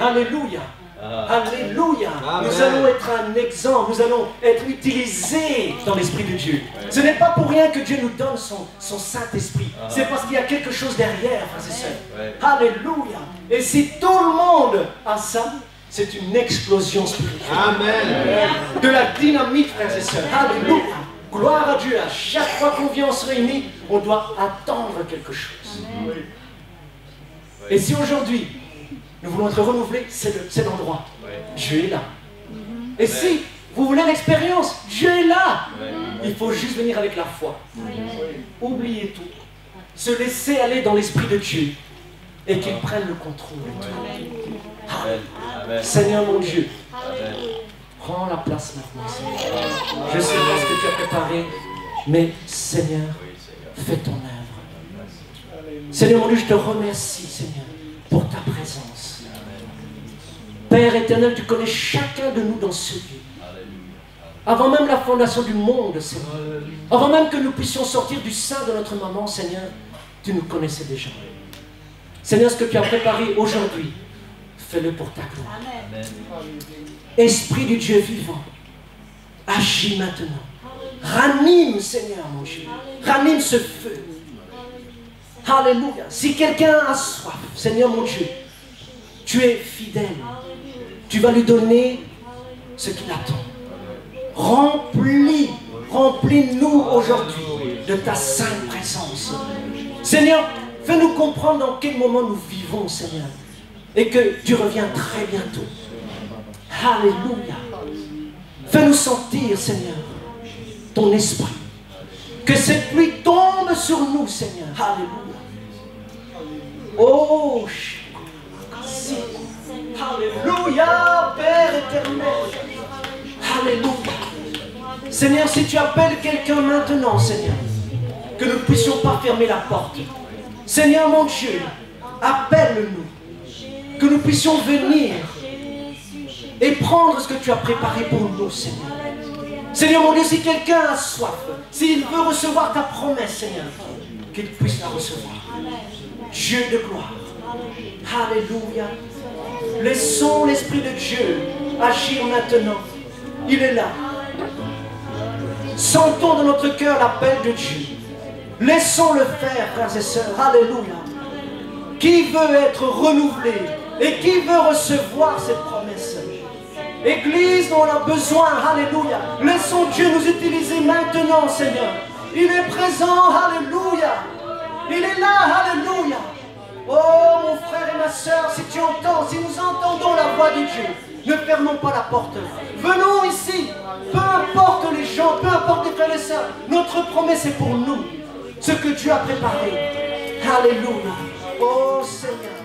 Alléluia. Alléluia. Amen. Nous allons être un exemple, nous allons être utilisés dans l'Esprit de Dieu. Ce n'est pas pour rien que Dieu nous donne son Saint-Esprit. C'est parce qu'il y a quelque chose derrière, frères et sœurs. Alléluia. Et si tout le monde a ça, c'est une explosion spirituelle. Amen. De la dynamite, frères et sœurs. Alléluia. Gloire à Dieu. À chaque fois qu'on vient, on se réunit, on doit attendre quelque chose. Amen. Et si aujourd'hui, nous voulons être renouvelés, c'est l'endroit. Dieu est là. Et si vous voulez l'expérience, Dieu est là. Il faut juste venir avec la foi. Oubliez tout. Se laisser aller dans l'Esprit de Dieu. Et qu'il prenne le contrôle de tout. Amen. Seigneur mon Dieu, prends la place maintenant, Seigneur. Je sais pas ce que tu as préparé, mais Seigneur, fais ton œuvre. Seigneur mon Dieu, je te remercie, Seigneur, pour ta présence. Père éternel, tu connais chacun de nous dans ce lieu. Avant même la fondation du monde, Seigneur. Avant même que nous puissions sortir du sein de notre maman, Seigneur, tu nous connaissais déjà. Seigneur, ce que tu as préparé aujourd'hui, fais-le pour ta gloire. Amen. Esprit du Dieu vivant, agis maintenant. Ranime, Seigneur, mon Dieu. Ranime ce feu. Alléluia. Si quelqu'un a soif, Seigneur, mon Dieu, tu es fidèle. Tu vas lui donner ce qu'il attend. Remplis-nous aujourd'hui de ta sainte présence. Seigneur, fais-nous comprendre dans quel moment nous vivons, Seigneur, et que tu reviens très bientôt. Alléluia. Fais-nous sentir, Seigneur, ton esprit. Que cette pluie tombe sur nous, Seigneur. Alléluia. Oh, alléluia, Père éternel. Alléluia. Seigneur, si tu appelles quelqu'un maintenant, Seigneur, que nous ne puissions pas fermer la porte. Seigneur mon Dieu, appelle-nous, que nous puissions venir et prendre ce que tu as préparé pour nous, Seigneur. Seigneur mon Dieu, si quelqu'un a soif, s'il veut recevoir ta promesse, Seigneur, qu'il puisse la recevoir. Dieu de gloire. Alléluia. Laissons l'Esprit de Dieu agir maintenant. Il est là. Sentons dans notre cœur l'appel de Dieu. Laissons-le faire, frères et sœurs. Alléluia. Qui veut être renouvelé et qui veut recevoir cette promesse? Église, on a besoin. Alléluia. Laissons Dieu nous utiliser maintenant, Seigneur. Il est présent. Alléluia. Il est là. Alléluia. Oh, mon frère et ma soeur, si tu entends, si nous entendons la voix de Dieu, ne fermons pas la porte. Venons ici. Peu importe les gens, peu importe les frères et sœurs, notre promesse est pour nous. Ce que Dieu a préparé. Alléluia. Oh Seigneur.